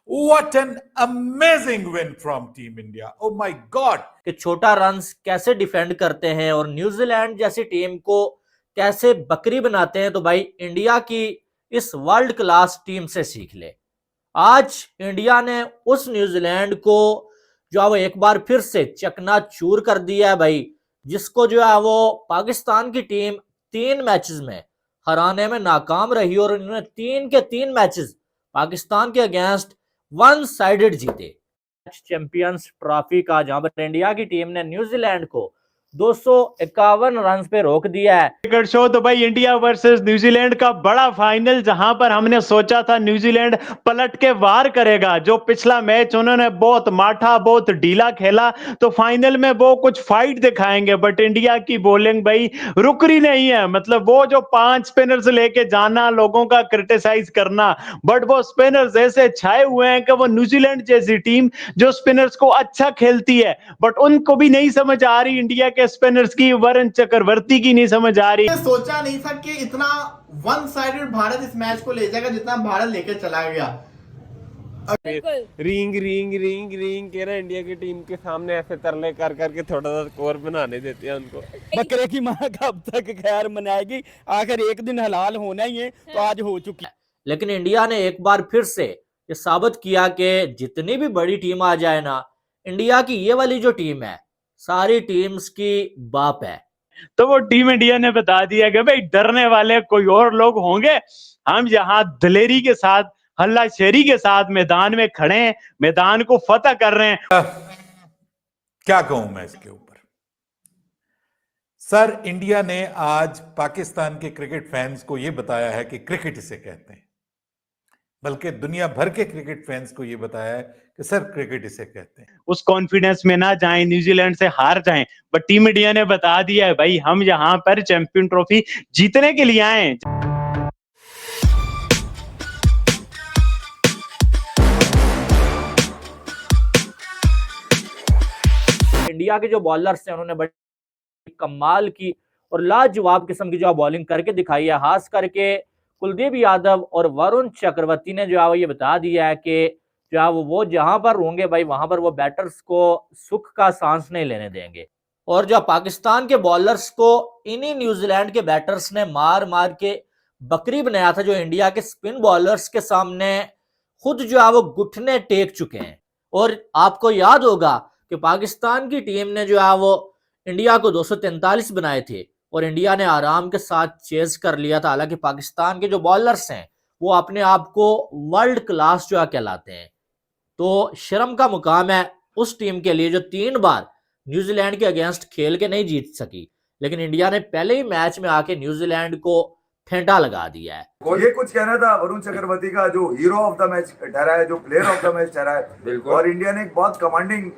What an amazing win from Team India. Oh my God. कि छोटा runs कैसे defend करते हैं और न्यूजीलैंड जैसी टीम को कैसे बकरी बनाते हैं, तो भाई इंडिया की इस वर्ल्ड क्लास टीम से सीख ले। आज इंडिया ने उस न्यूजीलैंड को जो है वो एक बार फिर से चकनाचूर कर दिया है भाई, जिसको जो है वो पाकिस्तान की टीम 3 मैचेस में हराने में नाकाम रही और इन्होंने 3 के 3 मैचेस पाकिस्तान के अगेंस्ट वन साइडेड जीते। चैंपियंस ट्रॉफी का, जहां पर इंडिया की टीम ने न्यूजीलैंड को 251 रन पे रोक दिया है। क्रिकेट शो तो भाई इंडिया वर्सेस न्यूजीलैंड का बड़ा फाइनल, जहां पर हमने सोचा था न्यूजीलैंड पलट के वार करेगा। जो पिछला मैच उन्होंने बहुत माठा, बहुत ढीला खेला, तो फाइनल में वो कुछ फाइट दिखाएंगे, बट इंडिया की बॉलिंग भाई रुक रही नहीं है। मतलब वो जो 5 स्पिनर्स लेके जाना, लोगों का क्रिटिसाइज करना, बट वो स्पिनर्स ऐसे छाए हुए हैं कि वो न्यूजीलैंड जैसी टीम जो स्पिनर्स को अच्छा खेलती है, बट उनको भी नहीं समझ आ रही इंडिया के स्पिनर्स की, वरुण चक्रवर्ती की नहीं समझ आ रही। सोचा नहीं था कि इतना वन साइडेड भारत इस मैच को ले जाएगा जितना भारत लेकर चला गया। रिंग रिंग रिंग रिंग के ना इंडिया की टीम के सामने ऐसे तरले कर करके थोड़ा सा स्कोर बनाने देते हैं उनको। बकरे की मां कब तक खैर मनाएगी, आखिर एक दिन हलाल होना ही है, तो आज हो चुकी है। लेकिन इंडिया ने एक बार फिर से ये साबित किया कि जितनी भी बड़ी टीम आ जाए ना, इंडिया की ये वाली जो टीम है सारी टीम्स की बाप है। तो वो टीम इंडिया ने बता दिया कि भाई डरने वाले कोई और लोग होंगे, हम यहाँ दिलेरी के साथ, हल्लाशेरी के साथ मैदान में खड़े हैं, मैदान को फतह कर रहे हैं। क्या कहूं मैं इसके ऊपर। सर, इंडिया ने आज पाकिस्तान के क्रिकेट फैंस को यह बताया है कि क्रिकेट इसे कहते हैं, बल्कि दुनिया भर के क्रिकेट फैंस को यह बताया है कि सर क्रिकेट इसे कहते हैं। उस कॉन्फिडेंस में ना जाएं, न्यूजीलैंड से हार जाएं, बट टीम इंडिया ने बता दिया है भाई हम यहाँ पर चैंपियन ट्रॉफी जीतने के लिए आए। इंडिया के जो बॉलर्स हैं उन्होंने बड़ी कमाल की और लाजवाब किस्म की जो बॉलिंग करके दिखाई है। खास करके कुलदीप यादव और वरुण चक्रवर्ती ने जो है ये बता दिया है कि जो है वो जहां पर होंगे भाई वहां पर वो बैटर्स को सुख का सांस नहीं लेने देंगे। और जो पाकिस्तान के बॉलर्स को इन्हीं न्यूजीलैंड के बैटर्स ने मार मार के बकरी बनाया था, जो इंडिया के स्पिन बॉलर्स के सामने खुद जो है वो घुटने टेक चुके हैं। और आपको याद होगा कि पाकिस्तान की टीम ने जो है वो इंडिया को 243 बनाए थे और इंडिया ने आराम के साथ चेज कर लिया था। हालांकि पाकिस्तान के जो बॉलर्स हैं वो अपने आप को वर्ल्ड क्लास जो है कहलाते हैं। तो शर्म का मुकाम है उस टीम के लिए जो 3 बार न्यूजीलैंड के अगेंस्ट खेल के नहीं जीत सकी, लेकिन इंडिया ने पहले ही मैच में आके न्यूजीलैंड को फेंटा लगा दिया है। ये कुछ कहना था वरुण चक्रवर्ती का, जो हीरो ऑफ द मैच ठहरा है, जो प्लेयर ऑफ द मैच ठहरा है, और इंडिया ने एक बहुत कमांडिंग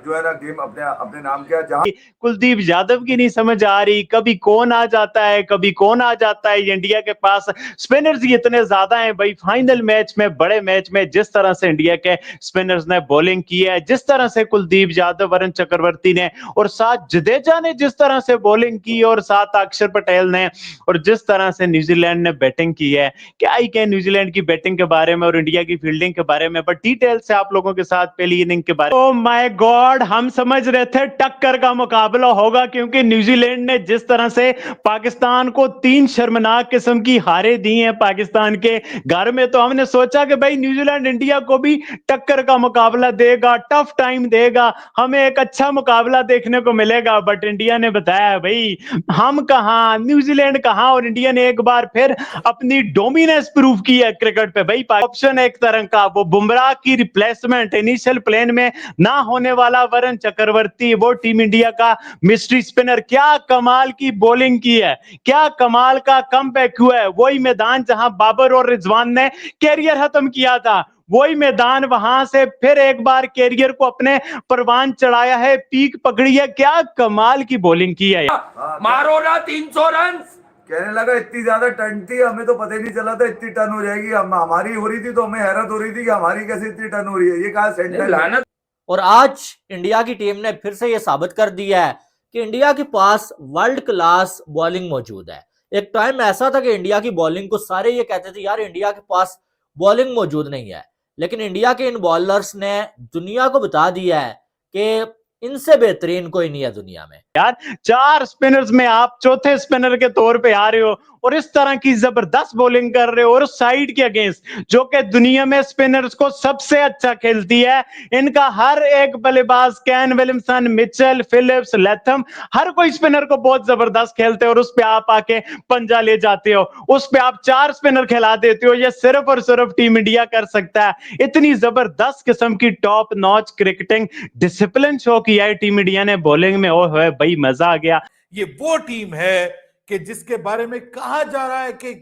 जो है ना गेम अपने नाम किया। जहां कुलदीप यादव की नहीं समझ आ रही, कभी कौन आ जाता है कभी कौन आ जाता है। इंडिया के पास स्पिनर्स ही इतने ज्यादा हैं भाई। फाइनल मैच में, बड़े मैच में जिस तरह से इंडिया के स्पिनर्स ने बॉलिंग की है, जिस तरह से कुलदीप यादव, वरुण चक्रवर्ती ने और साथ जडेजा ने जिस तरह से बॉलिंग की, और साथ अक्षर पटेल ने, और जिस तरह से न्यूजीलैंड ने बैटिंग की है, क्या ही कहें न्यूजीलैंड की बैटिंग के बारे में और इंडिया की फील्डिंग के बारे में। बट डिटेल से आप लोगों के साथ पहली इनिंग के बारे में, ओह माय गॉड, हम समझ रहे थे टक्कर का मुकाबला होगा, क्योंकि न्यूजीलैंड ने जिस तरह से पाकिस्तान को 3 शर्मनाक किस्म की हारे दी हैं पाकिस्तान के घर में, तो हमने सोचा कि भाई न्यूजीलैंड इंडिया को भी टक्कर का मुकाबला देगा, टफ टाइम देगा, हमें एक अच्छा मुकाबला देखने को मिलेगा। बट इंडिया ने बताया भाई हम कहां, न्यूजीलैंड कहां, और इंडिया ने एक बार फिर अपनी डोमिनेंस प्रूव की है क्रिकेट पे भाई। ऑप्शन एक तरह का, वो बुमराह की रिप्लेसमेंट, इनिशियल प्लान में ना होने वाला वरुण चक्रवर्ती, वो टीम इंडिया का मिस्ट्री स्पिनर, क्या कमाल की बॉलिंग की है, क्या कमाल का कमबैक हुआ है। वही मैदान जहां बाबर और रिजवान ने कैरियर खत्म किया था, वही मैदान वहां से फिर एक बार कैरियर को अपने परवान चढ़ाया है, पीक पकड़ी है। क्या कमाल की बॉलिंग की है। मारो ना 300 रन। कहने लगा इतनी ज्यादा टन थी, हमें तो पता ही नहीं चला था इतनी टन हो जाएगी। हमारी हो रही थी तो हमें हैरत हो रही थी कि हमारी कैसे इतनी टन हो रही है। ये कहा सेंटर। और आज इंडिया की टीम ने फिर से यह साबित कर दिया है कि इंडिया के पास वर्ल्ड क्लास बॉलिंग मौजूद है। एक टाइम ऐसा था कि इंडिया की बॉलिंग को सारे ये कहते थे यार इंडिया के पास बॉलिंग मौजूद नहीं है, लेकिन इंडिया के इन बॉलर्स ने दुनिया को बता दिया है कि इनसे बेहतरीन कोई नहीं है दुनिया में। यार 4 स्पिनर्स में आप चौथे स्पिनर के तौर पे आ रहे हो और इस तरह की जबरदस्त बॉलिंग कर रहे हो और उस साइड के अगेंस्ट जो कि दुनिया में स्पिनर्स को सबसे अच्छा खेलती है। इनका हर एक बल्लेबाज Kane Williamson, Mitchell, Phillips, Latham, हर कोई स्पिनर को बहुत जबरदस्त खेलते हो और उस पे आप आके पंजा ले जाते हो। उस पे आप 4 स्पिनर खिला देते हो। ये सिर्फ और सिर्फ टीम इंडिया कर सकता है। इतनी जबरदस्त किस्म की top notch cricketing discipline show किया है टीम इंडिया ने बॉलिंग में। ओ है भाई, मजा आ गया। ये वो टीम है कि जिसके बारे में कहा जा रहा है कि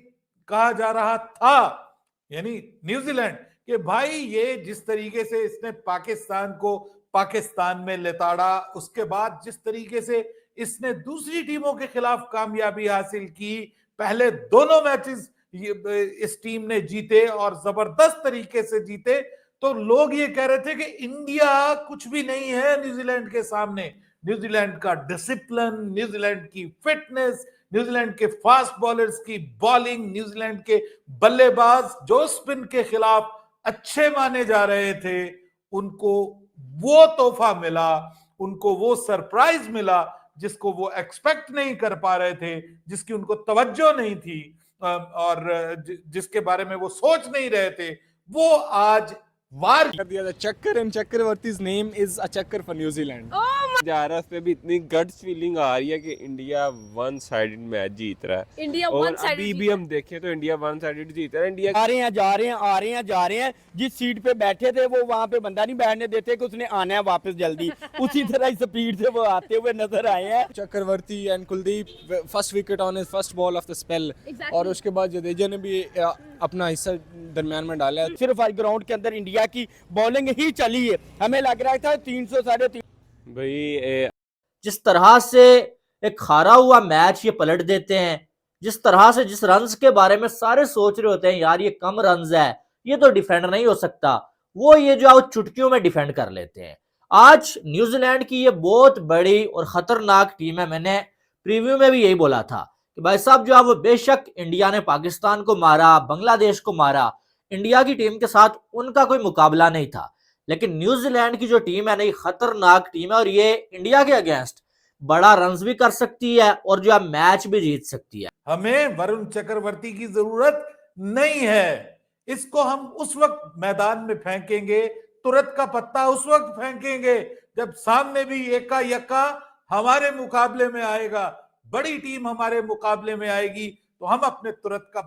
कहा जा रहा था, यानी न्यूजीलैंड, कि भाई ये जिस तरीके से इसने पाकिस्तान को पाकिस्तान में लेताड़ा, उसके बाद जिस तरीके से इसने दूसरी टीमों के खिलाफ कामयाबी हासिल की, पहले दोनों मैचेस इस टीम ने जीते और जबरदस्त तरीके से जीते, तो लोग ये कह रहे थे कि इंडिया कुछ भी नहीं है न्यूजीलैंड के सामने। न्यूजीलैंड का डिसिप्लिन, न्यूजीलैंड की फिटनेस, न्यूजीलैंड के फास्ट बॉलर्स की बॉलिंग, न्यूजीलैंड के बल्लेबाज जो स्पिन के खिलाफ अच्छे माने जा रहे थे, उनको वो तोहफा मिला, उनको वो सरप्राइज मिला जिसको वो एक्सपेक्ट नहीं कर पा रहे थे, जिसकी उनको तवज्जो नहीं थी और जिसके बारे में वो सोच नहीं रहे थे, वो आज वार कर दिया था। चक्कर एंड चक्रवर्ती's name is a चक्कर for New Zealand। जा रहा पे भी इतनी गट्स फीलिंग आ रही है कि इंडिया वन साइडेड मैच जीत रहा है। इंडिया और वन साइडेड अभी भी हम देखें तो इंडिया वन साइडेड जीत रहा है। इंडिया आ रहे हैं, जा रहे हैं, आ रहे हैं, जा रहे हैं। जिस सीट पे बैठे थे वो वहां पे बंदा नहीं बैठने देते कि उसने आना है वापस जल्दी। उसी तरह स्पीड से वो आते हुए नजर आए हैं। Chakravarthy and Kuldeep first wicket on his first ball of the spell. और उसके बाद जडेजा ने भी अपना हिस्सा दरमियान में डाला है। सिर्फ आज ग्राउंड के अंदर इंडिया की बॉलिंग ही चली है। हमें लग रहा था 300 साढ़े 300 भाई जिस तरह से एक हारा हुआ मैच ये पलट देते हैं, जिस तरह से जिस रन्स के बारे में सारे सोच रहे होते हैं यार ये कम रन्स है, ये तो डिफेंड नहीं हो सकता, वो ये जो चुटकियों में डिफेंड कर लेते हैं। आज न्यूजीलैंड की ये बहुत बड़ी और खतरनाक टीम है। मैंने प्रीव्यू में भी यही बोला था कि भाई साहब जो वो बेशक इंडिया ने पाकिस्तान को मारा, बांग्लादेश को मारा, इंडिया की टीम के साथ उनका कोई मुकाबला नहीं था, लेकिन न्यूजीलैंड की जो टीम है नहीं, खतरनाक टीम है और ये इंडिया के अगेंस्ट बड़ा रन्स भी कर सकती है और जो मैच भी जीत सकती है। हमें वरुण चक्रवर्ती की जरूरत नहीं है, इसको हम उस वक्त मैदान में फेंकेंगे, तुरंत का पत्ता उस वक्त फेंकेंगे जब सामने भी एका यक्का हमारे मुकाबले में आएगा, बड़ी टीम हमारे मुकाबले में आएगी, तो हम अपने तुरंत का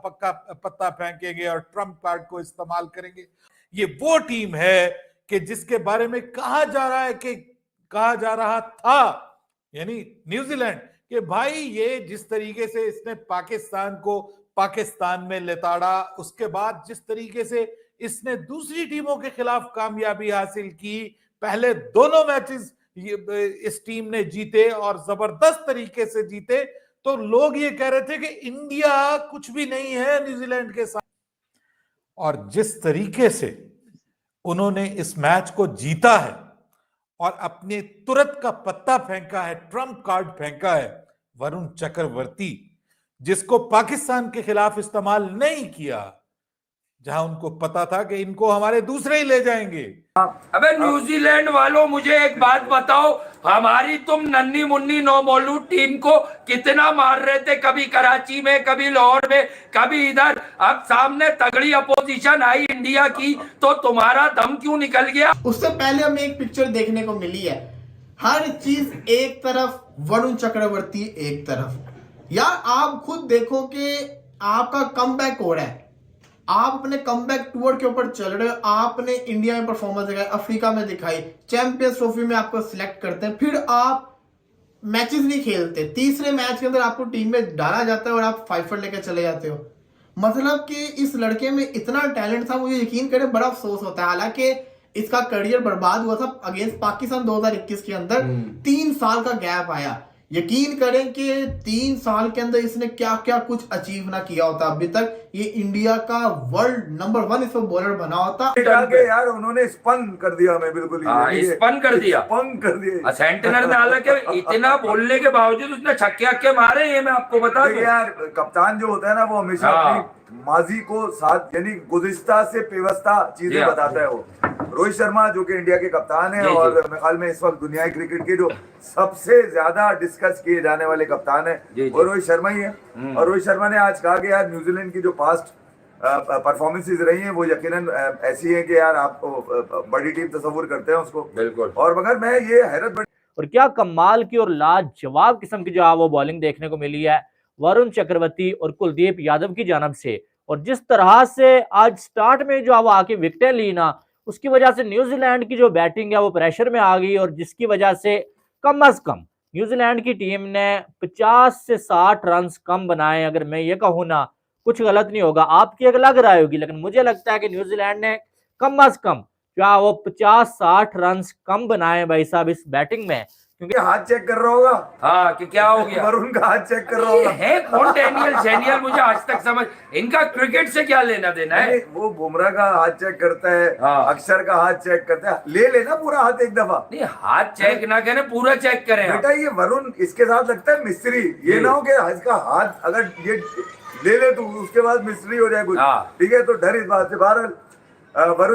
पत्ता फेंकेंगे और ट्रम्प कार्ड को इस्तेमाल करेंगे। ये वो टीम है कि जिसके बारे में कहा जा रहा है कि कहा जा रहा था, यानी न्यूजीलैंड, कि भाई ये जिस तरीके से इसने पाकिस्तान को पाकिस्तान में लेताड़ा, उसके बाद जिस तरीके से इसने दूसरी टीमों के खिलाफ कामयाबी हासिल की, पहले दोनों मैचेस इस टीम ने जीते और जबरदस्त तरीके से जीते, तो लोग ये कह रहे थे कि इंडिया कुछ भी नहीं है न्यूजीलैंड के साथ। और जिस तरीके से उन्होंने इस मैच को जीता है और अपने तुरंत का पत्ता फेंका है, ट्रम्प कार्ड फेंका है, वरुण चक्रवर्ती, जिसको पाकिस्तान के खिलाफ इस्तेमाल नहीं किया, जहां उनको पता था कि इनको हमारे दूसरे ही ले जाएंगे। अबे न्यूजीलैंड वालों, मुझे एक बात बताओ, हमारी तुम नन्ही मुन्नी नौ मौलूद टीम को कितना मार रहे थे, कभी कराची में, कभी लाहौर में, कभी इधर। अब सामने तगड़ी अपोजिशन आई इंडिया की, तो तुम्हारा दम क्यों निकल गया? उससे पहले हमें एक पिक्चर देखने को मिली है, हर चीज एक तरफ, वरुण चक्रवर्ती एक तरफ। यार आप खुद देखो कि आपका कमबैक हो रहा है, आप अपने कमबैक टूर के ऊपर चल रहे हो, आपने इंडिया में परफॉर्मेंस दिखाई, अफ्रीका में दिखाई, चैंपियंस ट्रॉफी में आपको सिलेक्ट करते हैं, फिर आप मैचेस नहीं खेलते, तीसरे मैच के अंदर आपको टीम में डाला जाता है और आप 5 लेकर चले जाते हो। मतलब कि इस लड़के में इतना टैलेंट था, मुझे यकीन करे बड़ा अफसोस होता है। हालांकि इसका करियर बर्बाद हुआ था अगेंस्ट पाकिस्तान 2021 के अंदर, 3 साल का गैप आया। यकीन करें कि 3 साल के अंदर इसने क्या क्या कुछ अचीव ना किया होता अभी तक, ये इंडिया का वर्ल्ड नंबर 1 इसमें बॉलर बना होता। यार उन्होंने स्पन कर दिया हमें बिल्कुल स्पन कर दिया, स्पन कर दिया सेंटनर ने। हालांकि इतना बोलने के बावजूद उसने छक्के अक्के मारे, ये मैं आपको बता दूं यार। कप्तान जो होता है ना वो हमेशा अपनी माजी को साथ यानी गुज़िश्ता से पेवस्ता चीजें बताता है वो। रोहित शर्मा जो कि इंडिया के कप्तान है और मेरे ख्याल में इस वक्त दुनिया क्रिकेट के जो सबसे ज्यादा डिस्कस किए जाने वाले कप्तान है वो रोहित शर्मा ही है। और रोहित शर्मा ने आज कहा कि यार न्यूजीलैंड की जो पास्ट परफॉर्मेंसेज रही हैं वो यकीनन ऐसी है कि यार आप बड़ी टीम तस्वुर करते हैं उसको बिल्कुल। और मगर मैं ये हैरत और क्या कमाल की और लाजवाब किस्म की जो वो बॉलिंग देखने को मिली है वरुण चक्रवर्ती और कुलदीप यादव की जानब से। और जिस तरह से आज स्टार्ट में जो वो आके विकेटें ली ना, उसकी वजह से न्यूजीलैंड की जो बैटिंग है वो प्रेशर में आ गई और जिसकी वजह से कम अज कम न्यूजीलैंड की टीम ने 50 से 60 रन कम बनाए। अगर मैं ये कहूँ ना, कुछ गलत नहीं होगा, आपकी एक अलग राय होगी, लेकिन मुझे लगता है कि न्यूजीलैंड ने कम अज कम क्या वो 50-60 रन कम बनाए भाई साहब इस बैटिंग में। क्योंकि हाथ चेक कर रहा होगा, हाँ कि क्या हो गया, वरुण का हाथ चेक कर रहा होगा। है कौन डैनियल? मुझे आज तक समझ, इनका क्रिकेट से क्या लेना देना है? वो बुमराह का हाथ चेक करता है, अक्षर का हाथ चेक करता है, ले लेना पूरा हाथ एक दफा। नहीं, हाथ चेक ना करें, पूरा चेक करें बेटा। ये वरुण इसके साथ लगता है मिस्त्री, ये ना हो कि इसका हाथ अगर ये ले ले तो उसके बाद मिस्त्री हो जाए कुछ, ठीक है? तो डर इस बात से। बहरहाल वरुण